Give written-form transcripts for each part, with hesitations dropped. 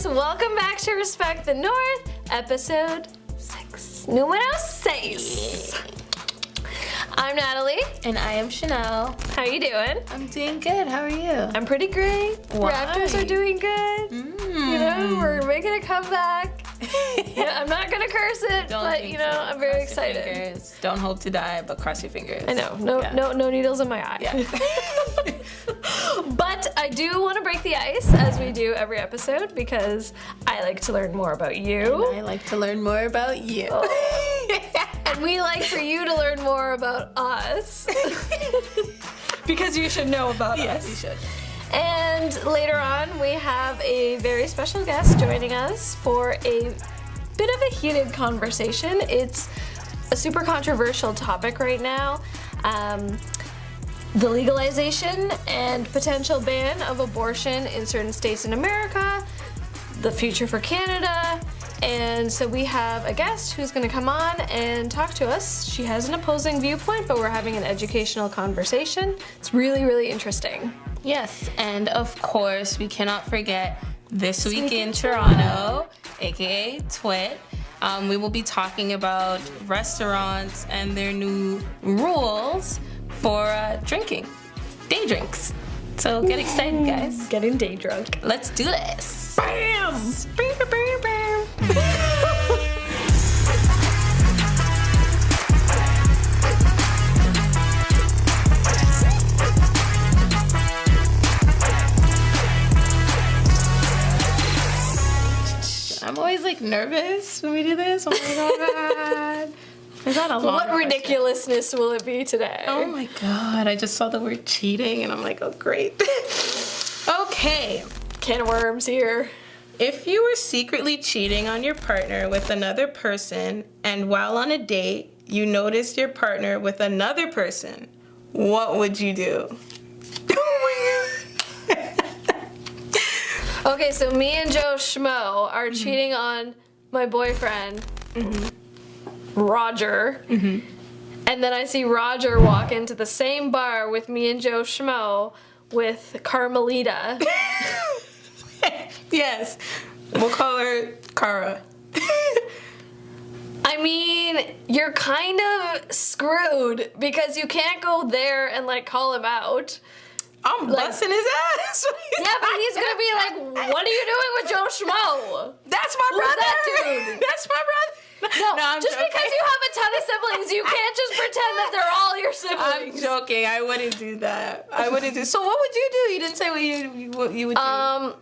guys, welcome back to Respect the North, episode 6. Número 6. I'm Natalie. And I am Chanelle. How you doing? I'm doing good. How are you? I'm pretty great. Why? Raptors are doing good. You know, we're making a comeback. I'm not gonna curse it, but you know, I'm very excited. Fingers. Don't hope to die, but cross your fingers. I know, no needles in my eye. Yeah. But I do want to break the ice, as we do every episode, because I like to learn more about you. And I like to learn more about you. And we like for you to learn more about us. Because you should know about us. Yes, you should. And later on, we have a very special guest joining us for a bit of a heated conversation. It's a super controversial topic right now. The legalization and potential ban of abortion in certain states in America, the future for Canada, and so we have a guest who's going to come on and talk to us. She has an opposing viewpoint, but we're having an educational conversation. It's really, really interesting. Yes, and of course, we cannot forget This Week in Toronto, aka TWIT. We will be talking about restaurants and their new rules for drinking, day drinks. So get excited, guys. Getting day drunk. Let's do this. Bam! Bam, bam, bam. I'm always like nervous when we do this. Oh my god. Is that a long What question? ridiculousness will it be today? Oh my god, I just saw the word cheating and I'm like, oh great. Okay. Can of worms here. If you were secretly cheating on your partner with another person and while on a date, you noticed your partner with another person, what would you do? Oh my god. Okay, so me and Joe Schmo are cheating on my boyfriend, Roger. And then I see Roger walk into the same bar with me and Joe Schmo with Carmelita. Yes. We'll call her Cara. I mean, you're kind of screwed because you can't go there and like call him out. I'm busting his ass. Yeah, but he's gonna be like, "What are you doing with Joe Schmo?" That's my Who's brother. that dude? That's my brother. No, I'm just joking. because you have a ton of siblings, you can't just pretend that they're all your I'm siblings. joking. I wouldn't do that. I wouldn't do. So what would you do? You didn't say what you would do.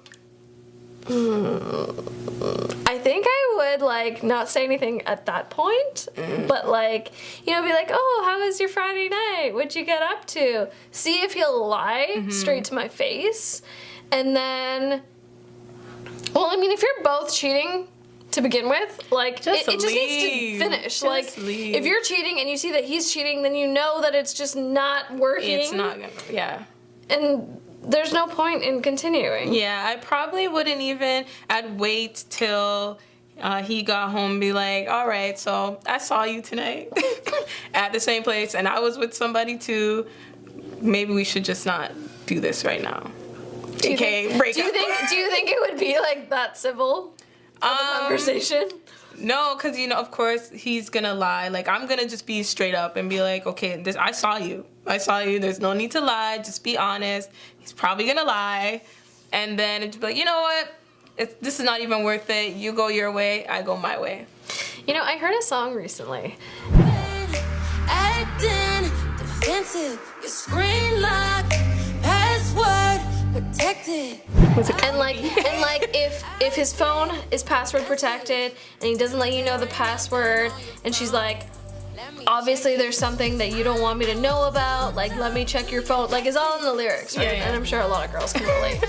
I think I would like not say anything at that point, but like, you know, be like, "Oh, how was your Friday night? What'd you get up to?" See if he'll lie straight to my face, and then, well, I mean, if you're both cheating to begin with, like, it just needs to finish. Just like, leave. if you're cheating and you see that he's cheating, then you know that it's just not working. It's not gonna. Yeah. And there's no point in continuing. Yeah, I probably wouldn't even. I'd wait till he got home and be like, all right, so I saw you tonight at the same place and I was with somebody too. Maybe we should just not do this right now. Do you think it would be like that civil of a conversation? No, because, you know, of course, he's going to lie. Like, I'm going to just be straight up and be like, okay, I saw you. There's no need to lie. Just be honest. He's probably going to lie. And then it's like, you know what? This is not even worth it. You go your way. I go my way. You know, I heard a song recently. Acting defensive, your screen lock, password protected. And like if his phone is password protected and he doesn't let you know the password, and she's like, obviously there's something that you don't want me to know about, like, let me check your phone, like, it's all in the lyrics, right? Yeah. And I'm sure a lot of girls can relate.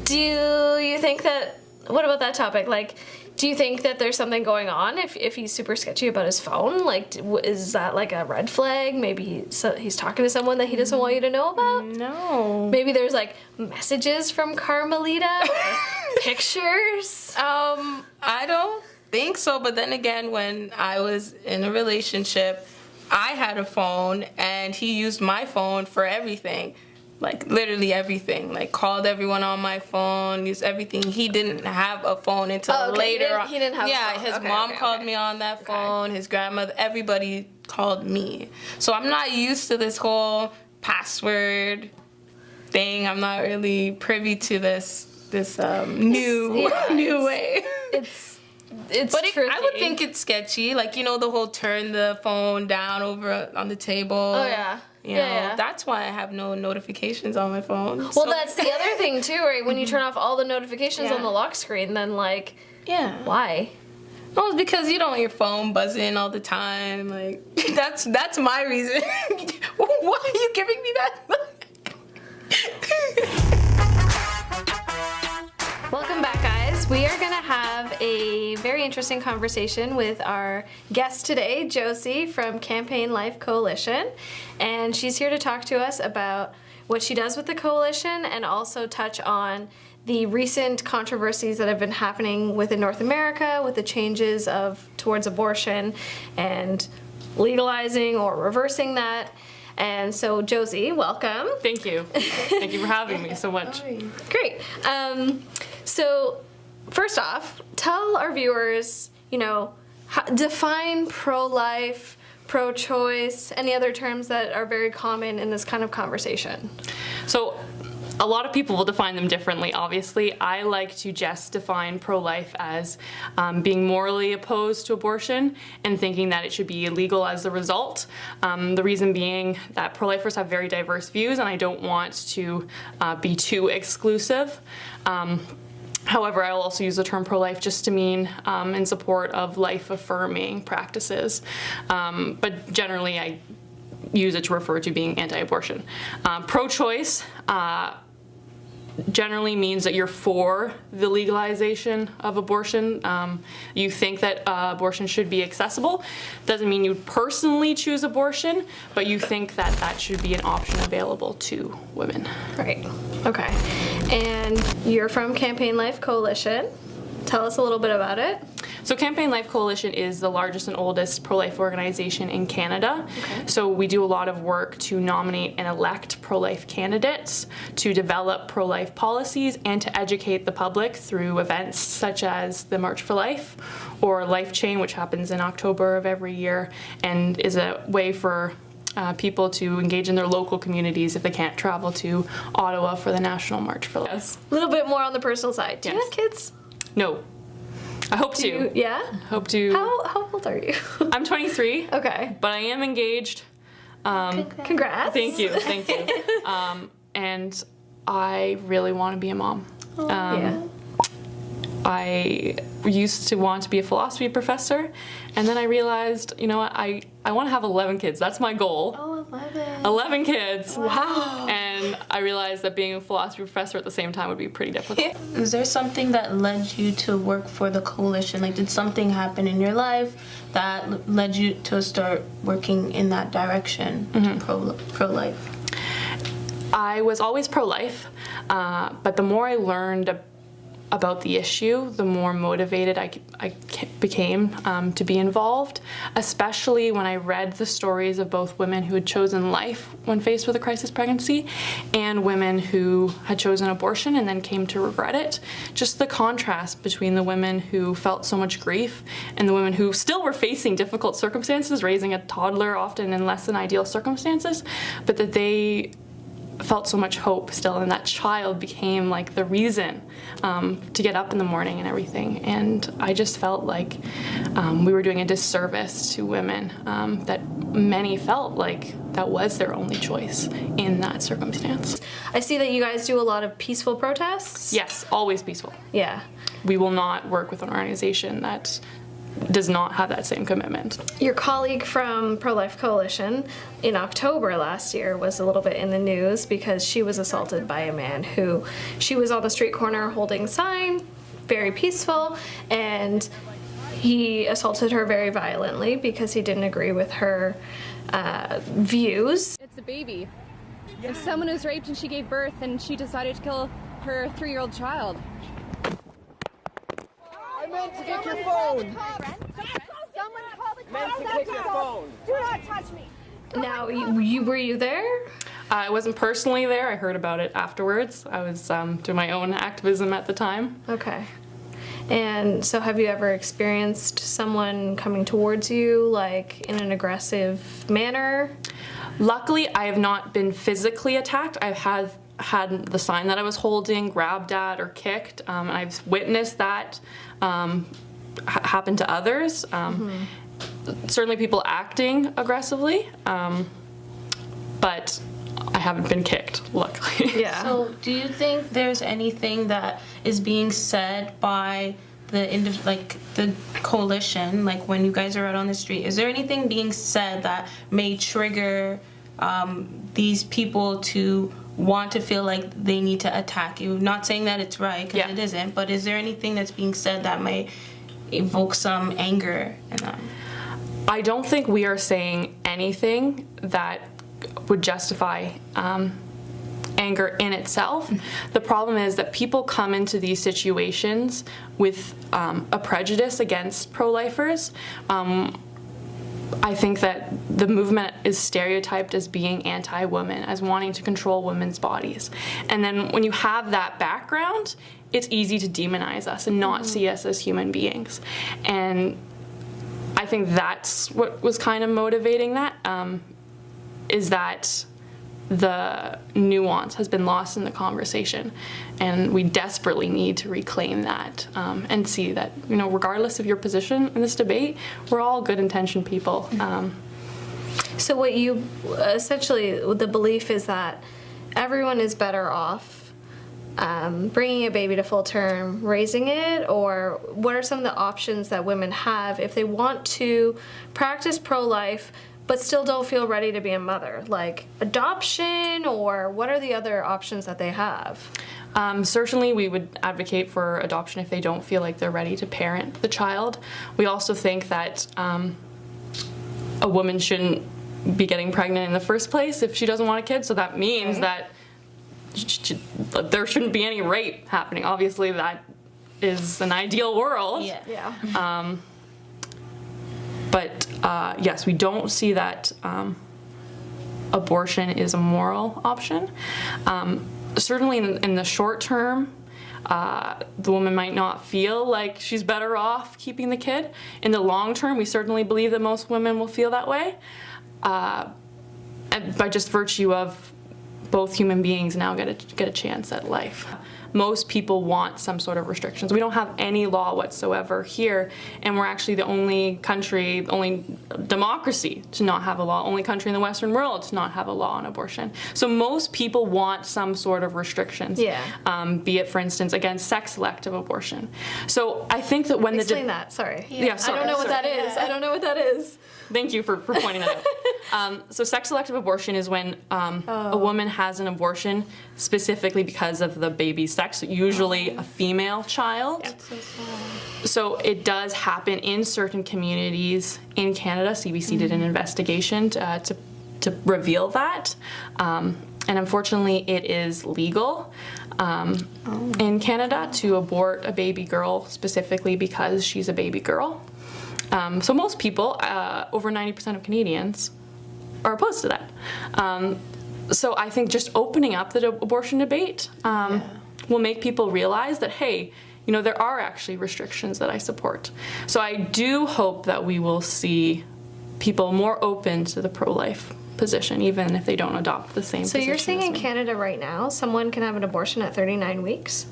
Do you think that, what about that topic, like, do you think that there's something going on if he's super sketchy about his phone? Like, is that like a red flag? Maybe he's talking to someone that he doesn't want you to know about? No. Maybe there's like messages from Carmelita, or pictures. I don't think so. But then again, when I was in a relationship, I had a phone and he used my phone for everything. like literally everything. Like called everyone on my phone, used everything. He didn't have a phone until later. He didn't have. Yeah, a phone. his mom called me on that phone. His grandmother, everybody called me. So I'm not used to this whole password thing. I'm not really privy to this new way. It's but tricky. I would think it's sketchy. Like, you know, the whole turn the phone down over on the table. Oh yeah. You know, that's why I have no notifications on my phone. Well, that's the other thing too, right? When you turn off all the notifications on the lock screen, then like, why? Oh, it's because you don't want your phone buzzing all the time. Like, that's my reason. Why are you giving me that? Welcome back, guys. We are going to have a very interesting conversation with our guest today, Josie from Campaign Life Coalition. And she's here to talk to us about what she does with the coalition and also touch on the recent controversies that have been happening within North America with the changes towards abortion and legalizing or reversing that. And so, Josie, welcome. Thank you. Thank you for having me so much. Great. So, first off, tell our viewers, define pro-life, pro-choice, any other terms that are very common in this kind of conversation. So, a lot of people will define them differently, obviously. I like to just define pro-life as being morally opposed to abortion and thinking that it should be illegal as the result. The reason being that pro-lifers have very diverse views and I don't want to be too exclusive. However, I'll also use the term pro-life just to mean in support of life-affirming practices. But generally, I use it to refer to being anti-abortion. Pro-choice generally means that you're for the legalization of abortion. You think that abortion should be accessible. Doesn't mean you personally choose abortion, but you think that that should be an option available to women. Right. Okay. And you're from Campaign Life Coalition. Tell us a little bit about it. So Campaign Life Coalition is the largest and oldest pro-life organization in Canada. Okay. So we do a lot of work to nominate and elect pro-life candidates, to develop pro-life policies, and to educate the public through events such as the March for Life or Life Chain, which happens in October of every year and is a way for people to engage in their local communities if they can't travel to Ottawa for the National March for Life. Yes. A little bit more on the personal side. Do you have kids? No. I hope to. Yeah? Hope to. How old are you? I'm 23. Okay. But I am engaged. Congrats. Thank you. And I really want to be a mom. I used to want to be a philosophy professor, and then I realized, you know what, I want to have 11 kids. That's my goal. Oh, 11. 11 kids. Wow. And I realized that being a philosophy professor at the same time would be pretty difficult. Is there something that led you to work for the coalition? Like, did something happen in your life that led you to start working in that direction, to pro-life? I was always pro-life, but the more I learned about the issue, the more motivated I became to be involved, especially when I read the stories of both women who had chosen life when faced with a crisis pregnancy and women who had chosen abortion and then came to regret it. Just the contrast between the women who felt so much grief and the women who still were facing difficult circumstances, raising a toddler often in less than ideal circumstances, but that they felt so much hope still, and that child became like the reason to get up in the morning and everything. And I just felt like we were doing a disservice to women that many felt like that was their only choice in that circumstance. I see that you guys do a lot of peaceful protests. Yes, always peaceful. Yeah. We will not work with an organization that does not have that same commitment. Your colleague from Pro-Life Coalition in October last year was a little bit in the news because she was assaulted by a man who, she was on the street corner holding a sign, very peaceful, and he assaulted her very violently because he didn't agree with her views. It's a baby. If someone was raped and she gave birth and she decided to kill her 3-year-old child. I meant to get your phone. Someone call the cops. Meant to get your phone. Do not touch me. Now, were you there? I wasn't personally there. I heard about it afterwards. I was doing my own activism at the time. Okay. And so have you ever experienced someone coming towards you, like, in an aggressive manner? Luckily, I have not been physically attacked. I've had the sign that I was holding grabbed at or kicked. I've witnessed that happen to others. Certainly people acting aggressively, but I haven't been kicked, luckily. Yeah. So, do you think there's anything that is being said by the coalition, like when you guys are out on the street? Is there anything being said that may trigger these people to want to feel like they need to attack you? Not saying that it's right, because it isn't, but is there anything that's being said that may evoke some anger in them? I don't think we are saying anything that would justify anger in itself. The problem is that people come into these situations with a prejudice against pro-lifers. I think that the movement is stereotyped as being anti-women, as wanting to control women's bodies. And then when you have that background, it's easy to demonize us and not see us as human beings. And I think that's what was kind of motivating that, is that the nuance has been lost in the conversation, and we desperately need to reclaim that and see that, you know, regardless of your position in this debate, we're all good-intentioned people. So what you, essentially, the belief is that everyone is better off bringing a baby to full term, raising it, or what are some of the options that women have if they want to practice pro-life but still don't feel ready to be a mother? Like adoption, or what are the other options that they have? Certainly we would advocate for adoption if they don't feel like they're ready to parent the child. We also think that a woman shouldn't be getting pregnant in the first place if she doesn't want a kid, so that means that there shouldn't be any rape happening. Obviously that is an ideal world. Yeah. But yes, we don't see that abortion is a moral option. Certainly in the short term, the woman might not feel like she's better off keeping the kid. In the long term, we certainly believe that most women will feel that way, and by just virtue of both human beings now get a chance at life. Most people want some sort of restrictions. We don't have any law whatsoever here, and we're actually the only country, only democracy to not have a law, only country in the Western world to not have a law on abortion. So most people want some sort of restrictions, be it, for instance, against sex-selective abortion. So I think that when Explain that, sorry. Yeah, sorry. I don't know what that is. I don't know what that is. Thank you for pointing that out. So sex-selective abortion is when a woman has an abortion specifically because of the baby's sex, usually a female child. That's so sad. So it does happen in certain communities in Canada. CBC did an investigation to reveal that. And unfortunately, it is legal in Canada to abort a baby girl specifically because she's a baby girl. So most people, over 90% of Canadians, are opposed to that. So I think just opening up the abortion debate will make people realize that, hey, you know, there are actually restrictions that I support. So I do hope that we will see people more open to the pro-life position, even if they don't adopt the same position. So you're saying as in me. Canada right now, someone can have an abortion at 39 weeks?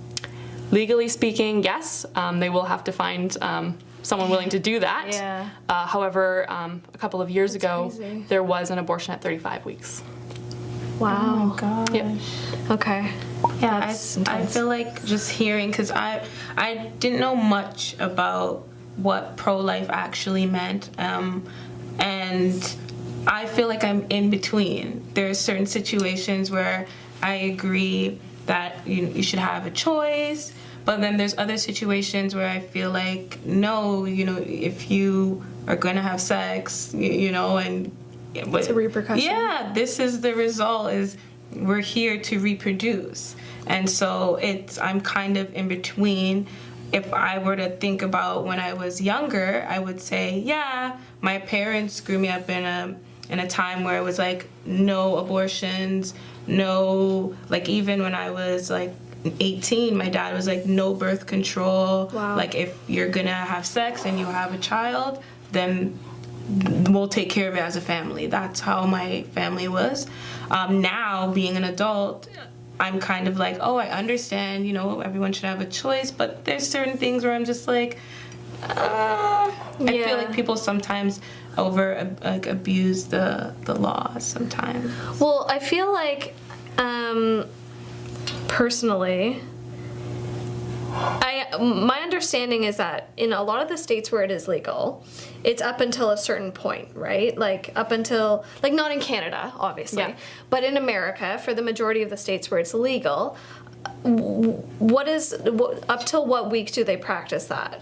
Legally speaking, yes. They will have to find someone willing to do that. Yeah. However, a couple of years ago, crazy. there was an abortion at 35 weeks. Wow. Oh gosh. Yep. Okay. Yeah, That's I intense. feel like just hearing, because I didn't know much about what pro-life actually meant, and I feel like I'm in between. There are certain situations where I agree that you should have a choice, but then there's other situations where I feel like, no, you know, if you are going to have sex, you know, and It's a repercussion. yeah, this is the result, is we're here to reproduce. And so I'm kind of in between. If I were to think about when I was younger, I would say, yeah, my parents grew me up in in a time where it was like no abortions, no, like even when I was like 18, my dad was like no birth control. Wow. Like if you're gonna have sex and you have a child, then we'll take care of it as a family. That's how my family was. Now being an adult, I'm kind of like, oh, I understand, you know, everyone should have a choice, but there's certain things where I'm just like, I feel like people sometimes abuse the laws sometimes. Well, I feel like, personally, my understanding is that in a lot of the states where it is legal, it's up until a certain point, right? Like up until, like not in Canada, obviously, but in America, for the majority of the states where it's legal, up till what week do they practice that?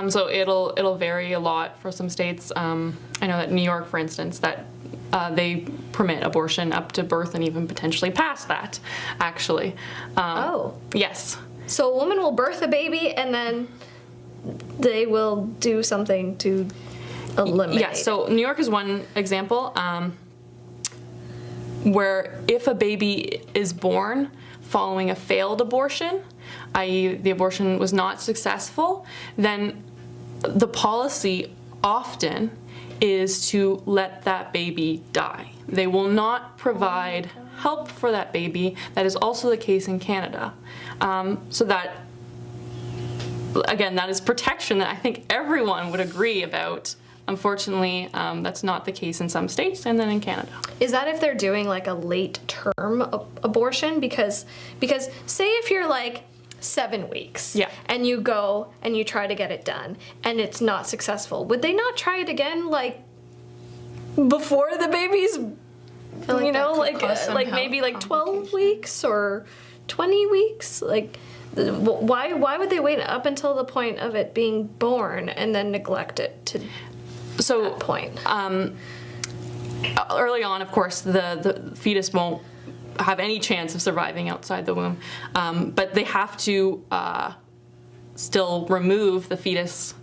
So it'll vary a lot for some states. I know that New York, for instance, that they permit abortion up to birth and even potentially past that, actually. Yes. So a woman will birth a baby and then they will do something to eliminate. Yeah, so New York is one example where if a baby is born following a failed abortion, i.e. the abortion was not successful, then the policy often is to let that baby die. They will not provide help for that baby. That is also the case in Canada. So that, again, that is protection that I think everyone would agree about. Unfortunately, that's not the case in some states and then in Canada. Is that if they're doing like a late term abortion? Because say if you're like 7 weeks and you go and you try to get it done and it's not successful, would they not try it again like before the baby's, you know, like maybe like 12 weeks or 20 weeks? Like why would they wait up until the point of it being born and then neglect it to that point? Early on, of course, the fetus won't have any chance of surviving outside the womb, but they have to still remove the fetus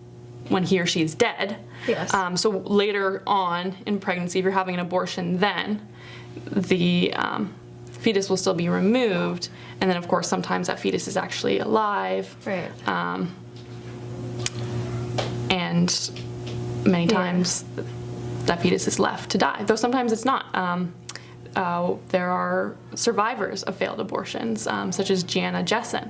when he or she is dead. Yes. So later on in pregnancy, if you're having an abortion, then the fetus will still be removed, and then of course sometimes that fetus is actually alive. Right. And many times that fetus is left to die, though sometimes it's not. There are survivors of failed abortions, such as Gianna Jessen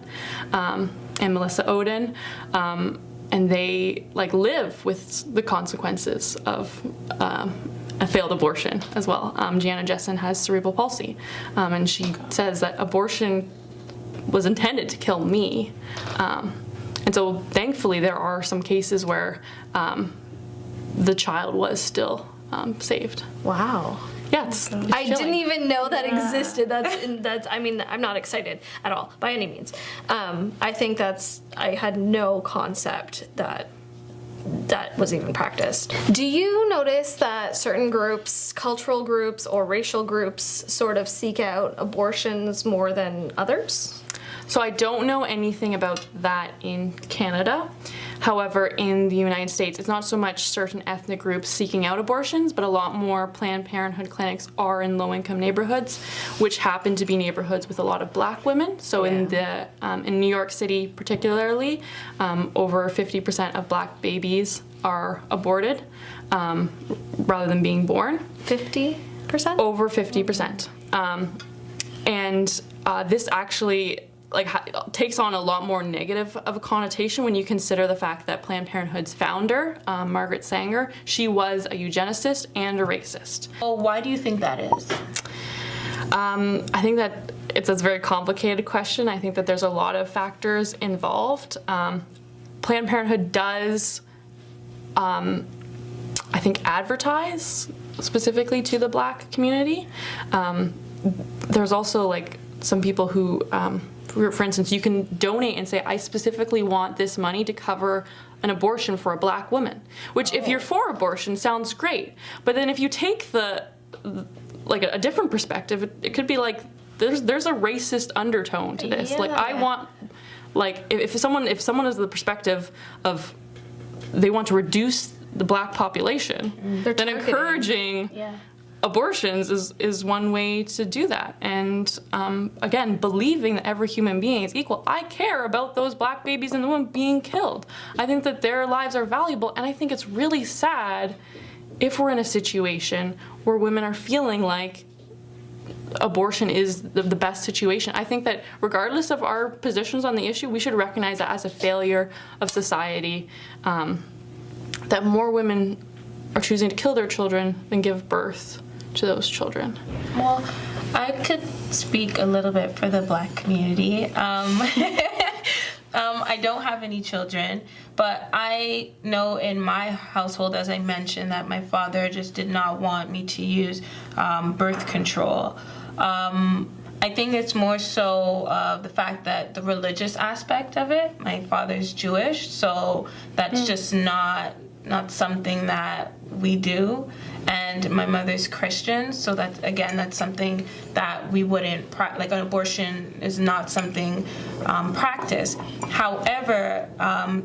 and Melissa Oden, and they live with the consequences of a failed abortion as well. Gianna Jessen has cerebral palsy, and she says that abortion was intended to kill me. And so thankfully there are some cases where the child was still saved. Wow. Yeah, it's I didn't even know that existed. I mean, I'm not excited at all, by any means. I think I had no concept that was even practiced. Do you notice that certain groups, cultural groups or racial groups, sort of seek out abortions more than others? So I don't know anything about that in Canada. However, in the United States, it's not so much certain ethnic groups seeking out abortions, but a lot more Planned Parenthood clinics are in low-income neighborhoods, which happen to be neighborhoods with a lot of Black women. So in New York City particularly, over 50% of Black babies are aborted rather than being born. 50%? Over 50%. And this actually takes on a lot more negative of a connotation when you consider the fact that Planned Parenthood's founder, Margaret Sanger, she was a eugenicist and a racist. Well, why do you think that is? I think that it's a very complicated question. I think that there's a lot of factors involved. Planned Parenthood does, I think, advertise specifically to the Black community. There's also some people who, for instance, you can donate and say, I specifically want this money to cover an abortion for a Black woman, which if you're for abortion sounds great. But then if you take a different perspective, it could be there's a racist undertone to this. Yeah. I want, if someone has the perspective of they want to reduce the Black population, They're then targeting. encouraging abortions is one way to do that. And again, believing that every human being is equal. I care about those Black babies in the womb being killed. I think that their lives are valuable, and I think it's really sad if we're in a situation where women are feeling like abortion is the best situation. I think that regardless of our positions on the issue, we should recognize that as a failure of society, that more women are choosing to kill their children than give birth to those children. Well, I could speak a little bit for the Black community. I don't have any children, but I know in my household, as I mentioned, that my father just did not want me to use birth control. I think it's more so the fact that the religious aspect of it. My father's Jewish, so that's just not something that we do. And my mother's Christian, so that's something that we wouldn't, like an abortion is not something practiced. However,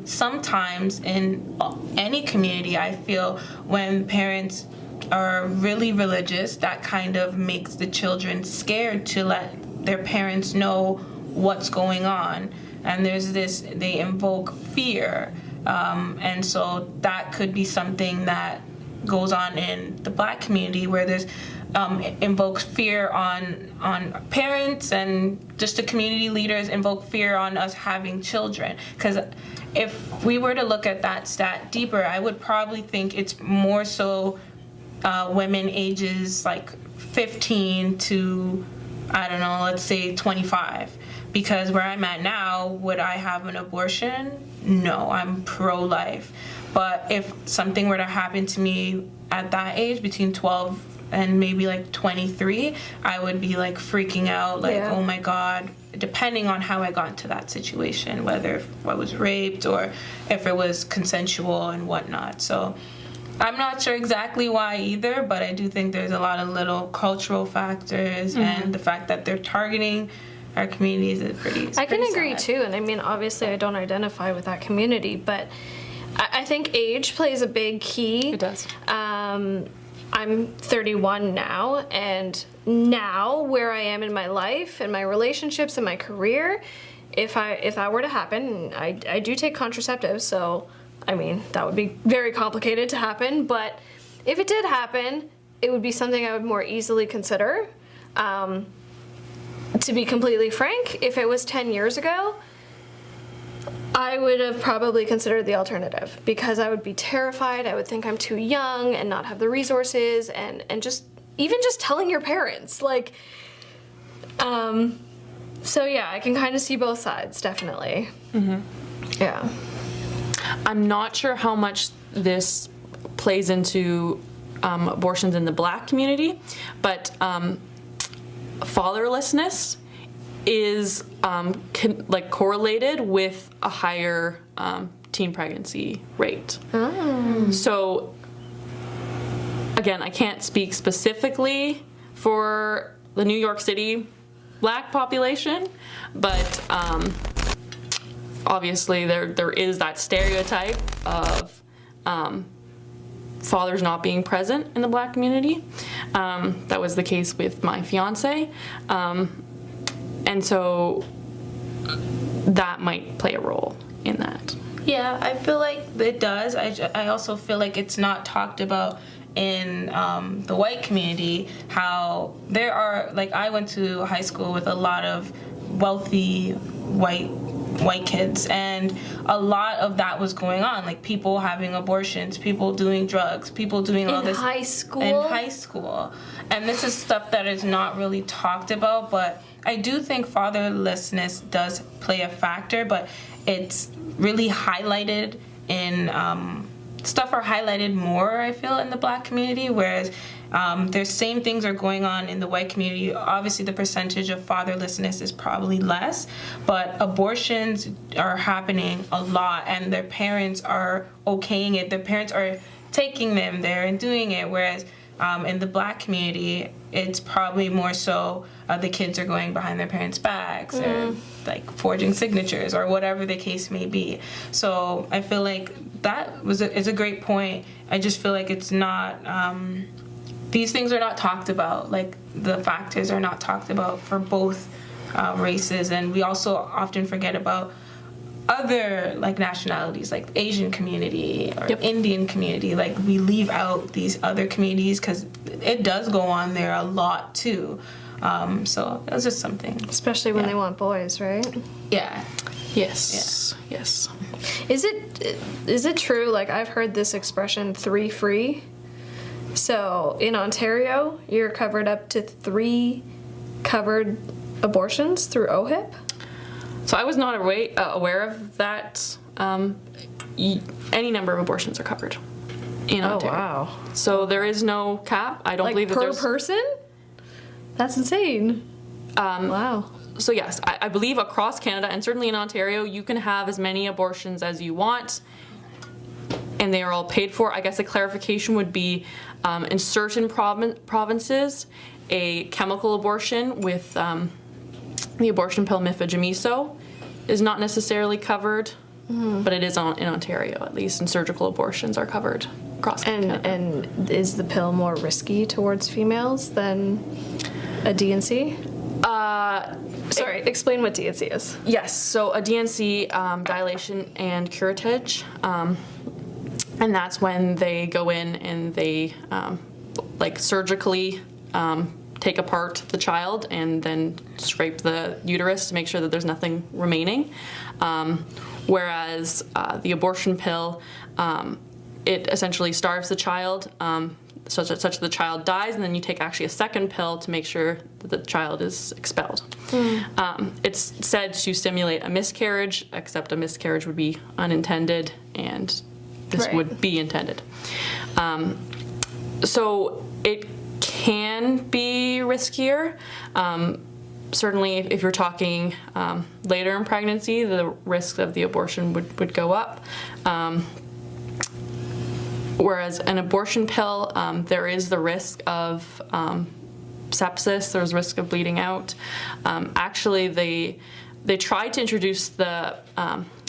sometimes in any community, I feel when parents are really religious, that kind of makes the children scared to let their parents know what's going on. And they invoke fear. And so that could be something that goes on in the Black community, where there's invokes fear on parents, and just the community leaders invoke fear on us having children. Because if we were to look at that stat deeper, I would probably think it's more so women ages like 15 to, I don't know, let's say 25. Because where I'm at now, would I have an abortion? No, I'm pro-life. But if something were to happen to me at that age, between 12 and maybe like 23, I would be like freaking out, like, oh my God, depending on how I got into that situation, whether if I was raped or if it was consensual and whatnot. So I'm not sure exactly why either, but I do think there's a lot of little cultural factors, and the fact that they're targeting our communities is pretty I can agree sad. too, and I mean, obviously I don't identify with that community, but I think age plays a big key. It does. I'm 31 now, and now where I am in my life and my relationships and my career, if that were to happen, I do take contraceptives, so I mean that would be very complicated to happen, but if it did happen, it would be something I would more easily consider. To be completely frank, if it was 10 years ago, I would have probably considered the alternative, because I would be terrified. I would think I'm too young and not have the resources, and just telling your parents, like, so yeah, I can kind of see both sides, definitely. Yeah. I'm not sure how much this plays into abortions in the Black community, but fatherlessness is correlated with a higher teen pregnancy rate. So again, I can't speak specifically for the New York City Black population, but obviously there is that stereotype of fathers not being present in the Black community. That was the case with my fiance. And so that might play a role in that. Yeah, I feel like it does. I also feel like it's not talked about in the white community, how there are, like, I went to high school with a lot of wealthy white kids, and a lot of that was going on, like people having abortions, people doing drugs, people doing all this in high school. And this is stuff that is not really talked about, but I do think fatherlessness does play a factor, but it's really highlighted in stuff are highlighted more, I feel, in the Black community, whereas there's same things are going on in the white community. Obviously, the percentage of fatherlessness is probably less, but abortions are happening a lot, and their parents are okaying it. Their parents are taking them there and doing it, whereas In the Black community, it's probably more so the kids are going behind their parents' backs or like forging signatures or whatever the case may be. So I feel like that is a great point. I just feel like it's not, these things are not talked about. Like the factors are not talked about for both races, and we also often forget about other like nationalities, like Asian community or Indian community. Like we leave out these other communities because it does go on there a lot too. So it was just something. Especially when they want boys, right? Yeah. Yes. Yeah. Yes. Is it true? Like I've heard this expression, 3 free. So in Ontario, you're covered up to 3 covered abortions through OHIP. So I was not aware of that. Any number of abortions are covered in Ontario. Wow. So there is no cap. I don't Like believe that per there's... person? That's insane. Wow. So yes, I believe across Canada and certainly in Ontario, you can have as many abortions as you want, and they are all paid for. I guess a clarification would be in certain provinces, a chemical abortion with the abortion pill mifegymiso is not necessarily covered, but it is in Ontario at least, and surgical abortions are covered across Canada. And is the pill more risky towards females than a DNC? Sorry, explain what DNC is. Yes, so a DNC, dilation and curettage, and that's when they go in and they like surgically take apart the child and then scrape the uterus to make sure that there's nothing remaining. Whereas the abortion pill, it essentially starves the child such that the child dies, and then you take actually a second pill to make sure that the child is expelled. It's said to stimulate a miscarriage, except a miscarriage would be unintended, and this would be intended. So it can be riskier. Certainly, if you're talking later in pregnancy, the risk of the abortion would go up. Whereas an abortion pill, there is the risk of sepsis, there's risk of bleeding out. Actually, they tried to introduce the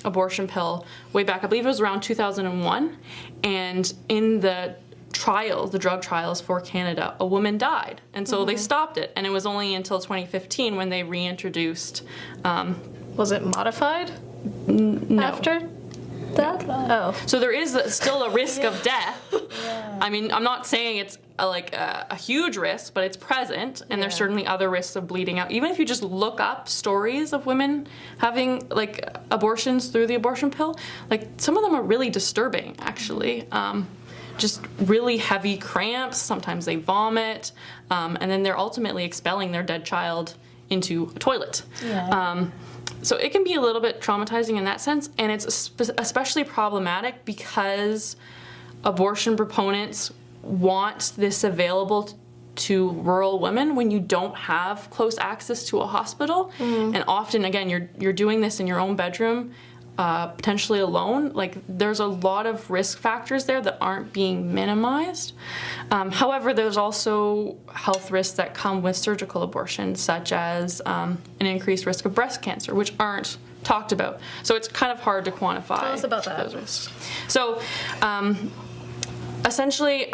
abortion pill way back, I believe it was around 2001, and in the drug trials for Canada, a woman died, and so they stopped it, and it was only until 2015 when they reintroduced. Was it modified No. after that? Oh. So there is still a risk of death. I mean, I'm not saying it's a huge risk, but it's present, and there's certainly other risks of bleeding out. Even if you just look up stories of women having like abortions through the abortion pill, like some of them are really disturbing, actually. Just really heavy cramps, sometimes they vomit, and then they're ultimately expelling their dead child into a toilet. So it can be a little bit traumatizing in that sense, and it's especially problematic because abortion proponents want this available to rural women when you don't have close access to a hospital. And often, again, you're doing this in your own bedroom, potentially alone. Like there's a lot of risk factors there that aren't being minimized. However, there's also health risks that come with surgical abortion, such as an increased risk of breast cancer, which aren't talked about. So it's kind of hard to quantify. Tell us about that. Those risks. So essentially,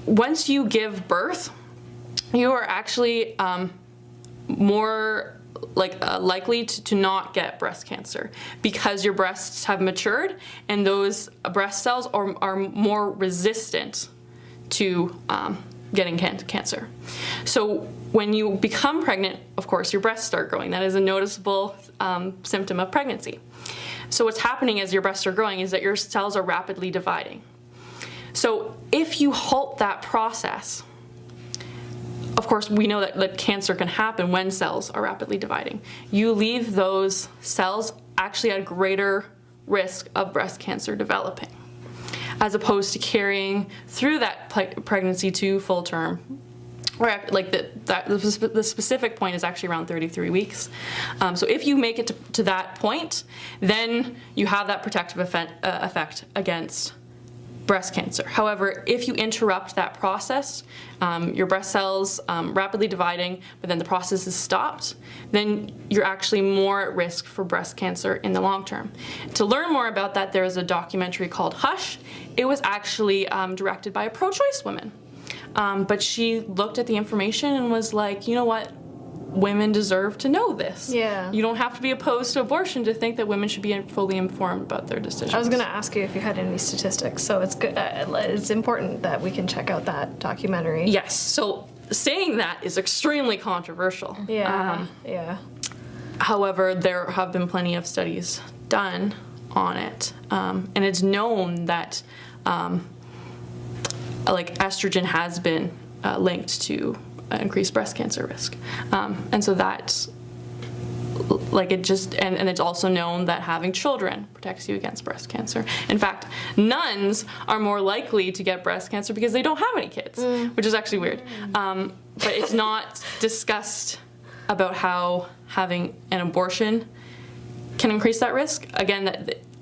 once you give birth, you are actually more likely to not get breast cancer because your breasts have matured and those breast cells are more resistant to getting cancer. So when you become pregnant, of course, your breasts start growing. That is a noticeable symptom of pregnancy. So what's happening as your breasts are growing is that your cells are rapidly dividing. So if you halt that process, of course, we know that cancer can happen when cells are rapidly dividing. You leave those cells actually at greater risk of breast cancer developing, as opposed to carrying through that pregnancy to full term. The specific point is actually around 33 weeks. So if you make it to that point, then you have that protective effect against breast cancer. However, if you interrupt that process, your breast cells rapidly dividing, but then the process is stopped, then you're actually more at risk for breast cancer in the long term. To learn more about that, there is a documentary called Hush. It was actually directed by a pro-choice woman. But she looked at the information and was like, you know what? Women deserve to know this. Yeah. You don't have to be opposed to abortion to think that women should be fully informed about their decisions. I was going to ask you if you had any statistics, so it's good. It's important that we can check out that documentary. Yes. So saying that is extremely controversial. Yeah. Yeah. However, there have been plenty of studies done on it, and it's known that like estrogen has been linked to increased breast cancer risk, and so that's like it just and it's also known that having children protects you against breast cancer. In fact, nuns are more likely to get breast cancer because they don't have any kids, which is actually weird. But it's not discussed about how having an abortion can increase that risk. Again,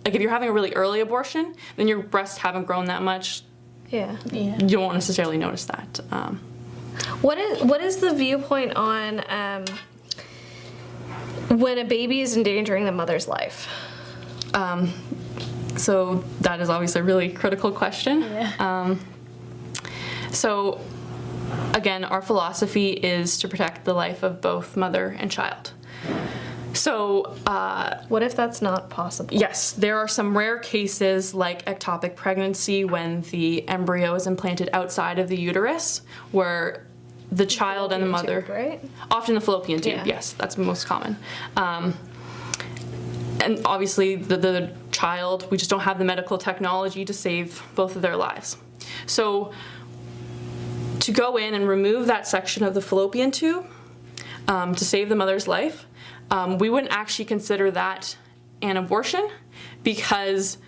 like if you're having a really early abortion, then your breasts haven't grown that much. Yeah. You won't necessarily notice that. What is the viewpoint on when a baby is endangering the mother's life? So that is obviously a really critical question. Yeah. So again, our philosophy is to protect the life of both mother and child. So What if that's not possible? yes, there are some rare cases like ectopic pregnancy when the embryo is implanted outside of the uterus, where the child and the mother, Tube, right? often the fallopian tube, Yeah. yes, that's most common. And obviously the child, we just don't have the medical technology to save both of their lives. So to go in and remove that section of the fallopian tube to save the mother's life, we wouldn't actually consider that an abortion because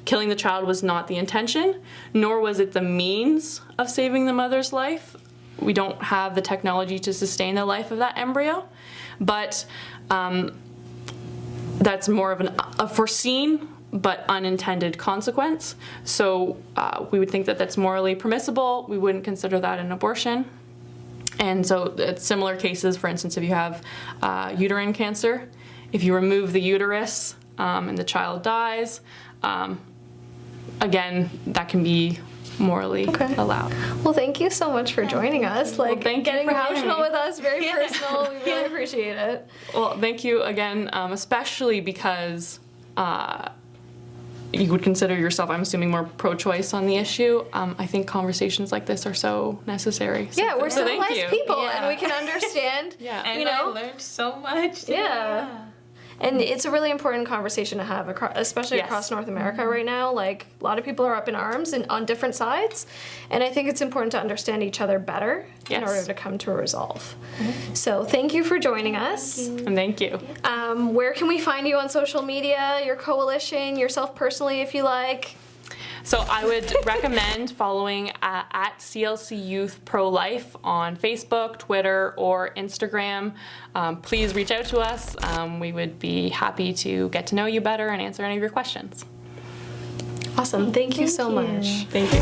killing the child was not the intention, nor was it the means of saving the mother's life. We don't have the technology to sustain the life of that embryo, but that's more of a foreseen but unintended consequence. So we would think that that's morally permissible. We wouldn't consider that an abortion. And so it's similar cases, for instance, if you have uterine cancer, if you remove the uterus and the child dies, again, that can be morally allowed. Well, thank you so much for joining us. Like, thank you getting for having emotional me. with us, very personal. We really appreciate it. Well, thank you again, especially because you would consider yourself, I'm assuming, more pro-choice on the issue. I think conversations like this are so necessary. Yeah, we're so thank civilized you. people, Yeah. and we can understand. Yeah. And You know? I learned so much. Yeah. And it's a really important conversation to have, especially Yes. across North America right now. Like, a lot of people are up in arms and on different sides, and I think it's important to understand each other better in Yes. order to come to a resolve. So thank you for joining us. And thank you. Where can we find you on social media, your coalition, yourself personally, if you like? So I would recommend following at CLC Youth Pro Life on Facebook, Twitter, or Instagram. Please reach out to us. We would be happy to get to know you better and answer any of your questions. Awesome. Thank you so much. Thank you.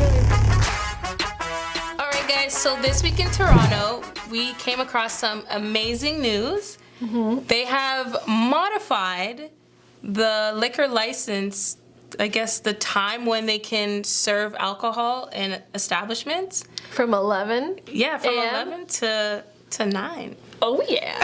All right, guys. So this week in Toronto, we came across some amazing news. They have modified the liquor license, I guess, the time when they can serve alcohol in establishments. From 11. Yeah, from AM? 11 to 9. Oh, yeah.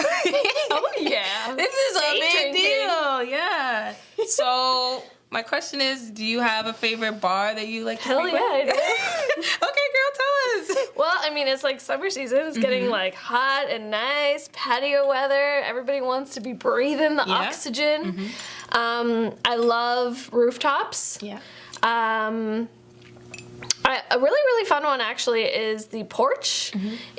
Oh, yeah. This is a Day big drinking. deal. Yeah. So my question is, do you have a favorite bar that you like to Hell frequent? yeah, I do. Okay, girl, tell us. Well, I mean, it's like summer season. It's getting like hot and nice, patio weather. Everybody wants to be breathing the Yeah. oxygen. I love rooftops. Yeah. A really, really fun one actually is the Porch.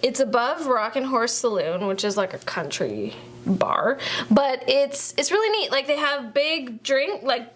It's above Rock and Horse Saloon, which is like a country bar, but it's really neat. Like, they have big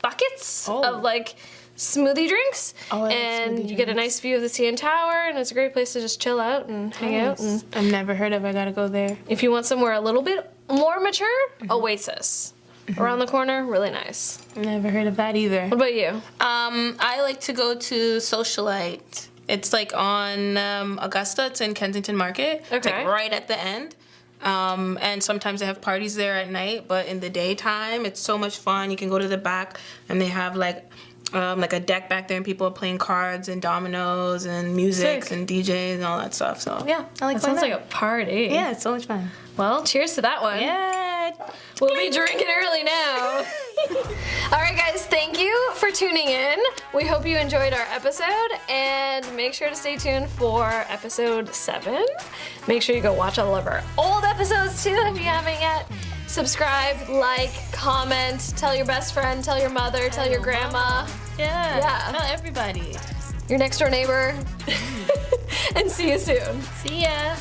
buckets of like smoothie drinks, Oh, I like and smoothie you get a drinks. nice view of the CN Tower, and it's a great place to just chill out and hang out. And I've never heard of it. I gotta go there. if you want somewhere a little bit more mature, Oasis. around the corner. Really nice. Never heard of that either. What about you? I like to go to Socialite. It's like on Augusta. It's in Kensington Market. It's Okay. like right at the end. And sometimes they have parties there at night, but in the daytime, it's so much fun. You can go to the back, and they have like a deck back there, and people are playing cards and dominoes and music Sick. and DJs and all that stuff. So yeah, I like That sounds like a party. yeah, it's so much fun. Well, cheers to that one. Yeah. We'll be drinking early now. All right, guys, thank you for tuning in. We hope you enjoyed our episode, and make sure to stay tuned for episode 7. Make sure you go watch all of our old episodes too if you haven't yet. Subscribe, like, comment, tell your best friend, tell your mother, tell your grandma, Yeah. Tell everybody. your next door neighbor, and see you soon. See ya.